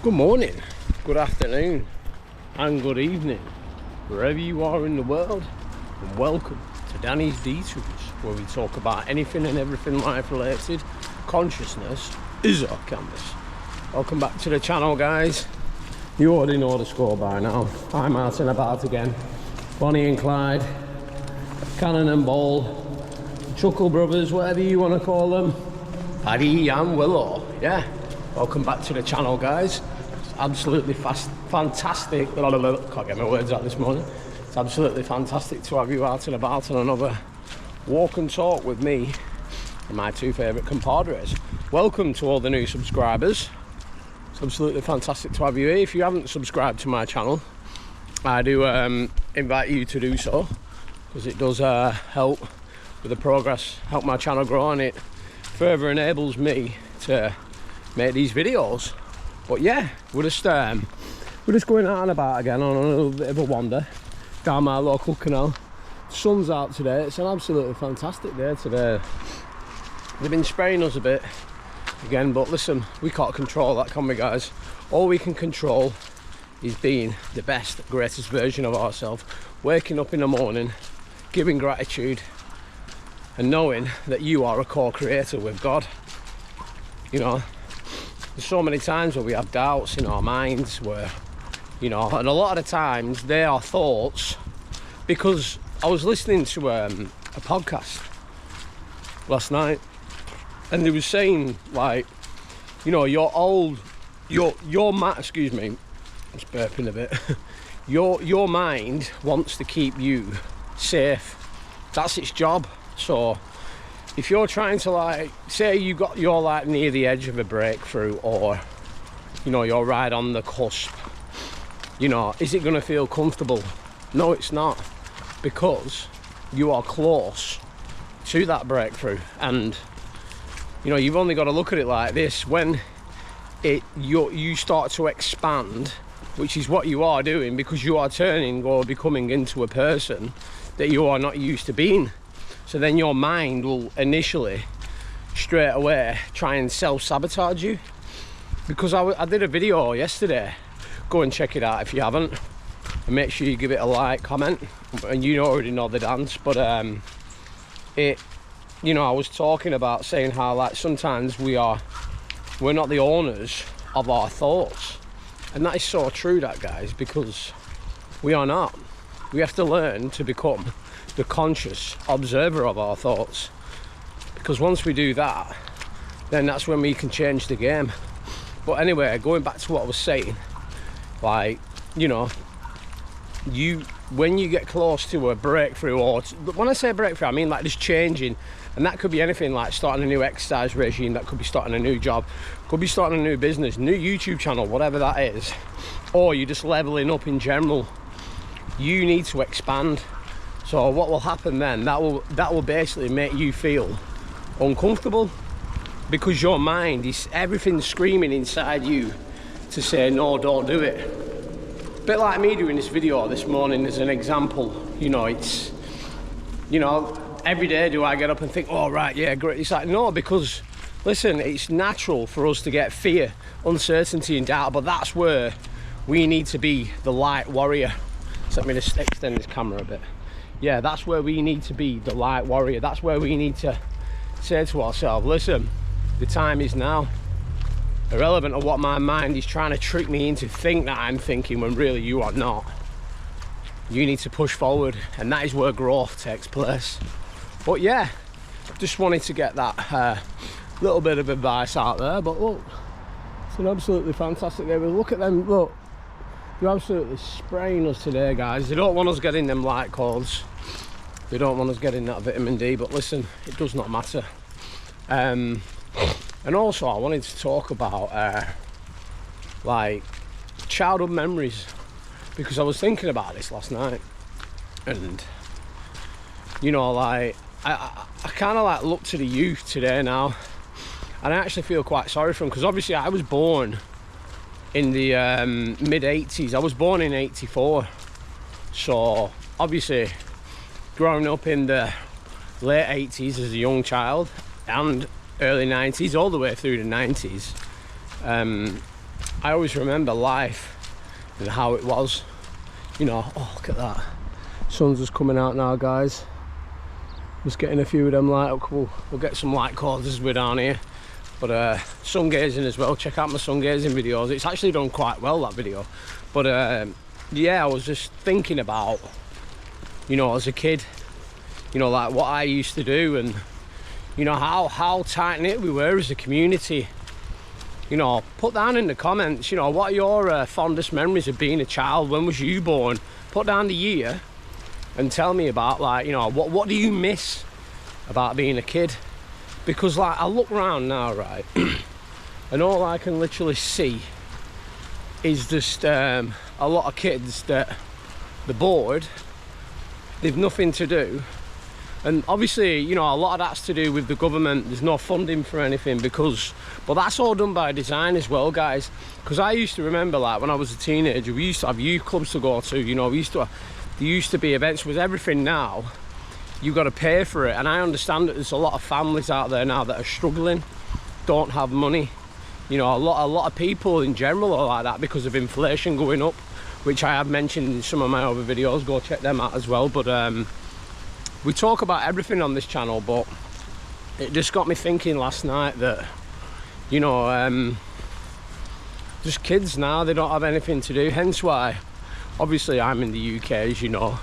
Good morning, good afternoon, and good evening, wherever you are in the world, and welcome to Danny's Detours, where we talk about anything and everything life related. Consciousness is our canvas. Welcome back to the channel, guys. You already know the score by now. I'm out and about again. Bonnie and Clyde, Cannon and Ball, Chuckle Brothers, whatever you want to call them, Paddy and Willow. Yeah, welcome back to the channel, guys. Absolutely fantastic. Can't get my words out this morning. It's absolutely fantastic to have you out and about on another walk and talk with me and my two favourite compadres. Welcome to all the new subscribers. It's absolutely fantastic to have you here. If you haven't subscribed to my channel, I do invite you to do so, because it does help with the progress, help my channel grow, and it further enables me to make these videos. But yeah, we're just going out and about again on a little bit of a wander down my local canal. The sun's out today. It's an absolutely fantastic day today. They've been spraying us a bit again, but listen, we can't control that, can we, guys? All we can control is being the best, greatest version of ourselves, waking up in the morning, giving gratitude, and knowing that you are a co-creator with God. You know, there's so many times where we have doubts in our minds where, you know, and a lot of the times they are thoughts, because I was listening to a podcast last night, and they were saying, like, you know, excuse me, I'm just burping a bit. your mind wants to keep you safe. That's its job. So if you're trying to, like, say you're like near the edge of a breakthrough, or, you know, you're right on the cusp, you know, is it going to feel comfortable? No, it's not, because you are close to that breakthrough. And, you know, you've only got to look at it like this: when you start to expand, which is what you are doing, because you are turning or becoming into a person that you are not used to being. So then your mind will initially, straight away, try and self-sabotage you. Because I did a video yesterday. Go and check it out if you haven't. And make sure you give it a like, comment. And you already know the dance. But, you know, I was talking about saying how, like, sometimes we're not the owners of our thoughts. And that is so true, that, guys, because we are not. We have to learn to become the conscious observer of our thoughts, because once we do that, then that's when we can change the game. But anyway, going back to what I was saying, like, you know, when you get close to a breakthrough, or when I say breakthrough, I mean like just changing, and that could be anything, like starting a new exercise regime, that could be starting a new job, could be starting a new business, new YouTube channel, whatever that is, or you're just leveling up in general. You need to expand. So what will happen then, that will basically make you feel uncomfortable, because your mind is, everything's screaming inside you to say, no, don't do it. A bit like me doing this video this morning as an example. You know, it's, you know, every day do I get up and think, oh right, yeah, great. It's like, no, because listen, it's natural for us to get fear, uncertainty and doubt, but that's where we need to be the light warrior. So let me just extend this camera a bit. Yeah, that's where we need to be, the light warrior. That's where we need to say to ourselves, listen, the time is now. Irrelevant of what my mind is trying to trick me into think that I'm thinking, when really you are not. You need to push forward, and that is where growth takes place. But yeah, just wanted to get that little bit of advice out there. But look, it's an absolutely fantastic day. Look at them, look. They're absolutely spraying us today, guys. They don't want us getting them light calls. They don't want us getting that vitamin D, but listen, it does not matter. And also, I wanted to talk about like childhood memories, because I was thinking about this last night, and you know, like I kind of like look to the youth today now, and I actually feel quite sorry for them, because obviously I was born in the mid-80s. I was born in 84, so obviously growing up in the late 80s as a young child, and early 90s all the way through the 90s, I always remember life and how it was, you know. Oh, look at that, sun's just coming out now, guys. Just getting a few of them light up. We'll get some light calls as we're down here. But sun gazing as well, check out my sun gazing videos. It's actually done quite well, that video. But yeah, I was just thinking about, you know, as a kid, you know, like what I used to do, and you know how tight-knit we were as a community. You know, put down in the comments, you know, what are your fondest memories of being a child? When was you born? Put down the year and tell me about, like, you know, what do you miss about being a kid? Because like I look around now, right, and all I can literally see is just a lot of kids that they're bored, they've nothing to do. And obviously, you know, a lot of that's to do with the government. There's no funding for anything but that's all done by design as well, guys. Because I used to remember, like, when I was a teenager, we used to have youth clubs to go to, you know, there used to be events. With everything now, you got to pay for it. And I understand that there's a lot of families out there now that are struggling, don't have money. You know, a lot of people in general are like that because of inflation going up, which I have mentioned in some of my other videos. Go check them out as well. But we talk about everything on this channel, but it just got me thinking last night that, you know, just kids now, they don't have anything to do. Hence why, obviously, I'm in the UK, as you know,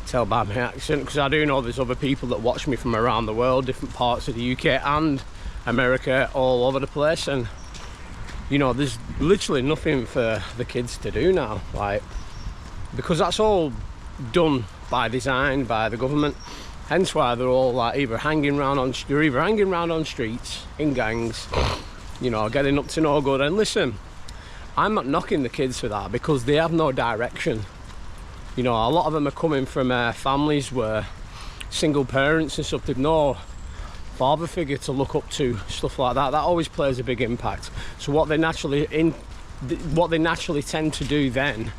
tell by my accent, because I do know there's other people that watch me from around the world, different parts of the UK and America, all over the place. And you know, there's literally nothing for the kids to do now, like, because that's all done by design, by the government. Hence why they're all like either hanging around on streets in gangs, you know, getting up to no good. And listen, I'm not knocking the kids for that, because they have no direction. You know, a lot of them are coming from families where single parents and stuff, they've no father figure to look up to, stuff like that. That always plays a big impact. So what they naturally tend to do then,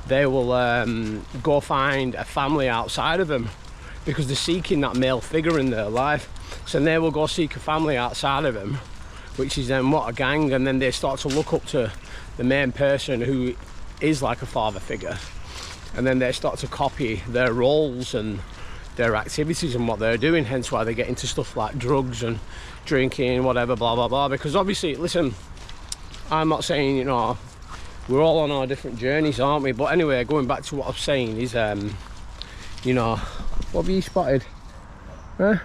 they will go find a family outside of them, because they're seeking that male figure in their life. So they will go seek a family outside of them, which is then what, a gang. And then they start to look up to the main person who is like a father figure, and then they start to copy their roles and their activities and what they're doing. Hence why they get into stuff like drugs and drinking, whatever, blah blah blah. Because obviously, listen, I'm not saying, you know, we're all on our different journeys, aren't we? But anyway, going back to what I'm saying is, you know, what have you spotted? Huh?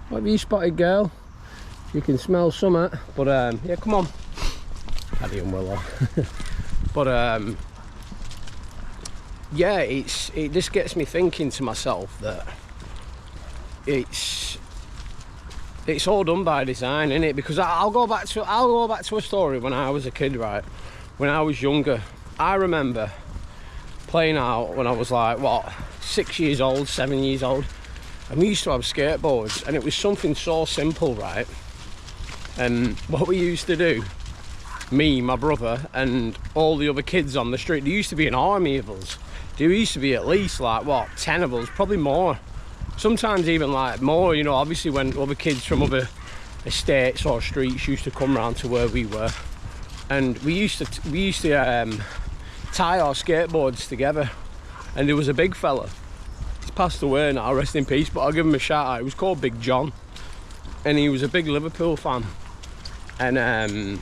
What have you spotted, girl? You can smell summer. But yeah, come on, Paddy and Willow. But yeah, it just gets me thinking to myself that it's all done by design, isn't it? Because I'll go back to a story when I was a kid, right? When I was younger, I remember playing out when I was like, what, 6 years old, 7 years old, and we used to have skateboards, and it was something so simple, right? And what we used to do, me, my brother, and all the other kids on the street, there used to be an army of us. There used to be at least, like, what, 10 of us, probably more. Sometimes even like more, you know, obviously when other kids from other estates or streets used to come round to where we were. And we used to tie our skateboards together. And there was a big fella, he's passed away now, rest in peace, but I'll give him a shout out. He was called Big John, and he was a big Liverpool fan. And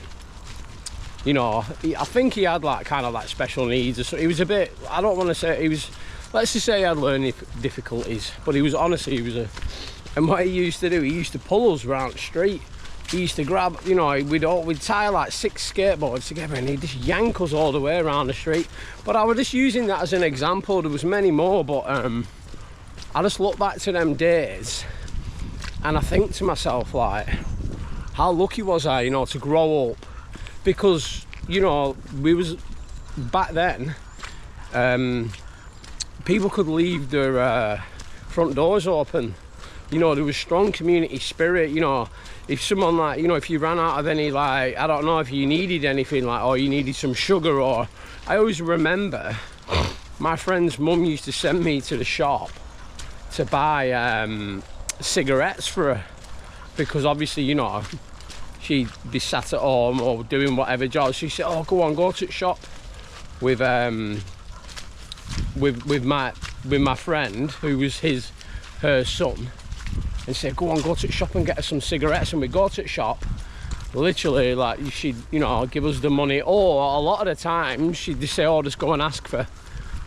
you know, I think he had like kind of like special needs or so. He was a bit, I don't want to say, he was, let's just say he had learning difficulties, but he was, honestly, he was a, and what he used to do, he used to pull us around the street. He used to grab, you know, we'd tie like 6 skateboards together, and he'd just yank us all the way around the street. But I was just using that as an example. There was many more, but I just look back to them days and I think to myself, like, how lucky was I, you know, to grow up. Because, you know, we was, back then, people could leave their front doors open. You know, there was strong community spirit. You know, if someone, like, you know, if you ran out of any, like, I don't know, if you needed anything, like, or you needed some sugar, or I always remember my friend's mum used to send me to the shop to buy cigarettes for her, because obviously, you know, she'd be sat at home or doing whatever job. She said, oh, go on, go to the shop with my friend who was her son, and said, go on, go to the shop and get us some cigarettes. And we go to the shop, literally, like, she'd, you know, give us the money, or a lot of the time she'd just say, oh, just go and ask for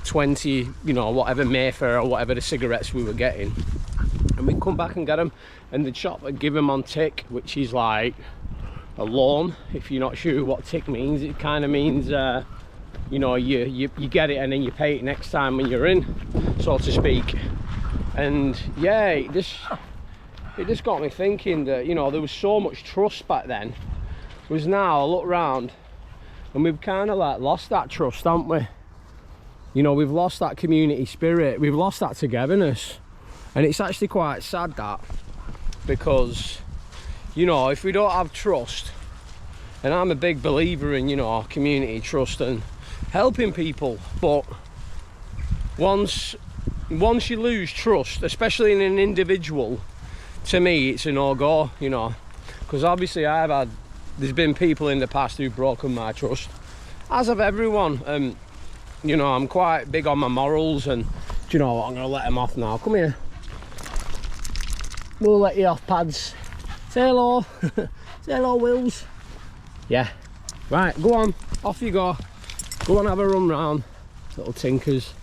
20, you know, whatever Mayfair or whatever the cigarettes we were getting, and we'd come back and get them, and the shop would give them on tick, which is like a loan. If you're not sure what tick means, it kind of means you know, you get it and then you pay it next time when you're in, so to speak. And yeah, it just got me thinking that, you know, there was so much trust back then. Whereas now I look around and we've kind of like lost that trust, haven't we? You know, we've lost that community spirit, we've lost that togetherness, and it's actually quite sad, that, because, you know, if we don't have trust, and I'm a big believer in, you know, community trust and helping people, but once you lose trust, especially in an individual, to me it's a no-go, you know, because obviously there's been people in the past who've broken my trust, as have everyone. You know, I'm quite big on my morals, and do you know what, I'm gonna let them off now. Come here, we'll let you off, Pads. Say hello. Say hello, Wills. Yeah, right, go on, off you go. Go and have a run round, little tinkers.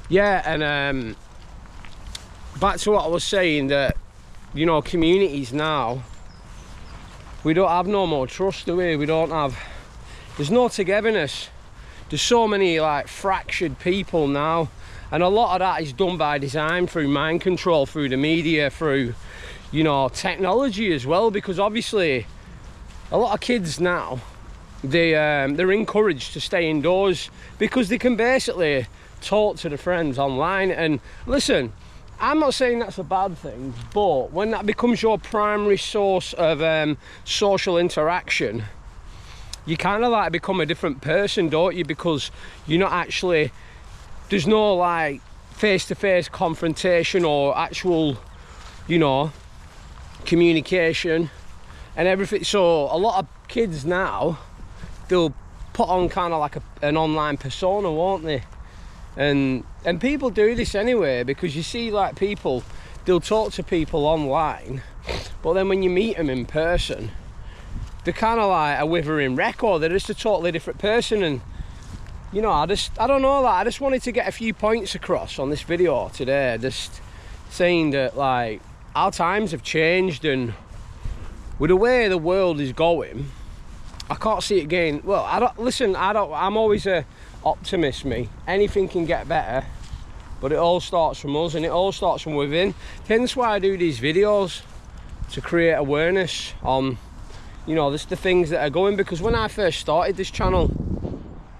Yeah, and back to what I was saying, that, you know, communities now, we don't have no more trust, do we? We don't have, there's no togetherness. There's so many like fractured people now, and a lot of that is done by design, through mind control, through the media, through, you know, technology as well, because obviously a lot of kids now, they're encouraged to stay indoors because they can basically talk to their friends online. And listen, I'm not saying that's a bad thing, but when that becomes your primary source of social interaction, you kind of like become a different person, don't you? Because you're not actually, there's no like face-to-face confrontation or actual, you know, communication and everything. So a lot of kids now, they'll put on kind of like an online persona, won't they? And people do this anyway, because you see, like, people, they'll talk to people online, but then when you meet them in person, they're kind of like a withering wreck, or they're just a totally different person. And, you know, I don't know, like, I just wanted to get a few points across on this video today, just saying that, like, our times have changed, and with the way the world is going, I can't see it again. Well, I'm always a optimist, me. Anything can get better, but it all starts from us, and it all starts from within. Hence why I do these videos, to create awareness on, you know, just the things that are going. Because when I first started this channel,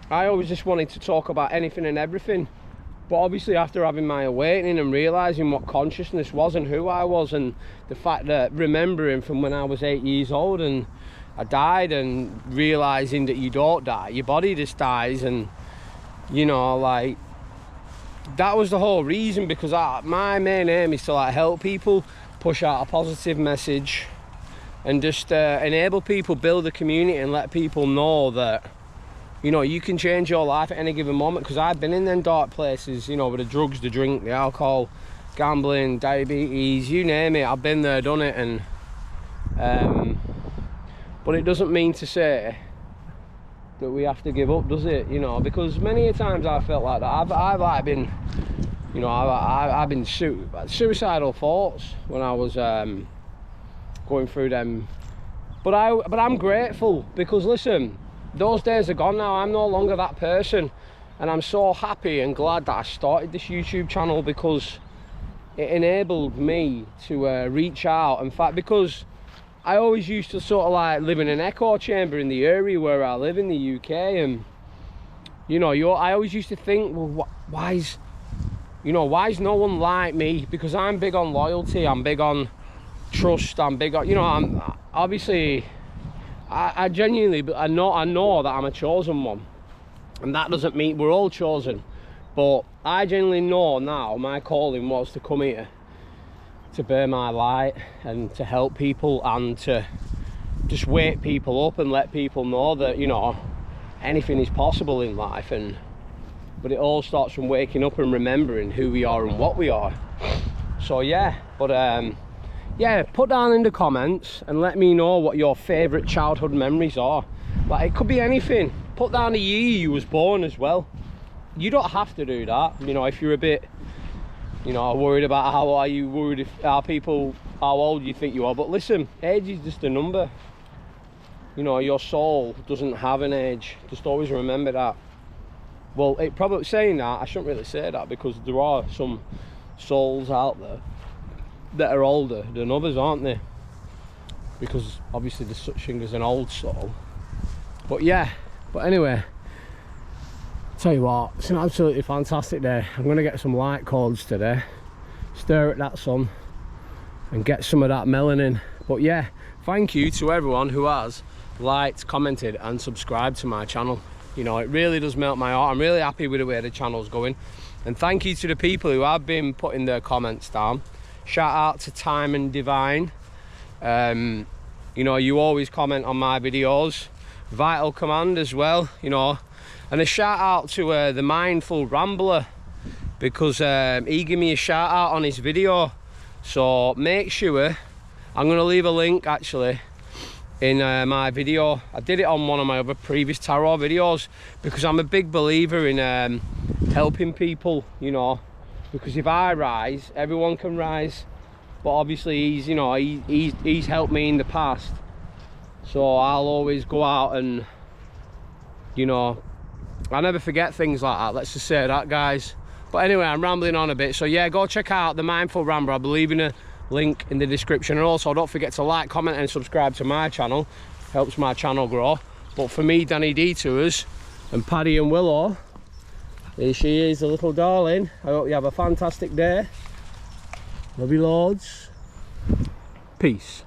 I always just wanted to talk about anything and everything, but obviously after having my awakening and realizing what consciousness was and who I was, and the fact that remembering from when I was 8 years old and I died, and realizing that you don't die, your body just dies, and, you know, like, that was the whole reason. Because my main aim is to, like, help people, push out a positive message, and just enable people, build a community, and let people know that, you know, you can change your life at any given moment. Because I've been in them dark places, you know, with the drugs, the drink, the alcohol, gambling, diabetes, you name it, I've been there, done it. And but it doesn't mean to say that we have to give up, does it? You know, because many a times I felt like that. I've like been, you know, I've been suicidal thoughts when I was going through them. But I'm grateful, because listen, those days are gone now. I'm no longer that person, and I'm so happy and glad that I started this YouTube channel, because it enabled me to reach out. In fact, because I always used to sort of like live in an echo chamber in the area where I live in the UK, and, you know, I always used to think, well, why is no one like me? Because I'm big on loyalty, I'm big on trust, I'm big on, you know, I'm obviously, I genuinely, I know that I'm a chosen one, and that doesn't mean we're all chosen, but I genuinely know now my calling was to come here, to bear my light, and to help people, and to just wake people up and let people know that, you know, anything is possible in life. But it all starts from waking up and remembering who we are and what we are. So yeah, but yeah, put down in the comments and let me know what your favorite childhood memories are. Like, it could be anything. Put down the year you was born as well. You don't have to do that, you know, if you're a bit, you know, worried about how are you, worried if how old you think you are. But listen, age is just a number. You know, your soul doesn't have an age. Just always remember that. Well, it probably, saying that, I shouldn't really say that, because there are some souls out there that are older than others, aren't they? Because obviously there's such thing as an old soul. But yeah, but anyway, tell you what, it's an absolutely fantastic day. I'm going to get some light codes today, stare at that sun and get some of that melanin. But yeah, thank you to everyone who has liked, commented and subscribed to my channel. You know, it really does melt my heart. I'm really happy with the way the channel's going. And thank you to the people who have been putting their comments down. Shout out to Time and Divine. You know, you always comment on my videos. Vital Command as well, you know. And a shout out to the Mindful Rambler, because he gave me a shout out on his video. So make sure, I'm going to leave a link actually in my video. I did it on one of my other previous tarot videos, because I'm a big believer in helping people, you know, because if I rise, everyone can rise. But obviously he's, you know, he's helped me in the past, so I'll always go out and, you know, I never forget things like that, let's just say that, guys. But anyway, I'm rambling on a bit. So yeah, go check out the Mindful Rambler. I'll be leaving a link in the description. And also don't forget to like, comment and subscribe to my channel. Helps my channel grow. But for me, Danny Detours, and Paddy and Willow, here she is, the little darling. I hope you have a fantastic day. Love you loads. Peace.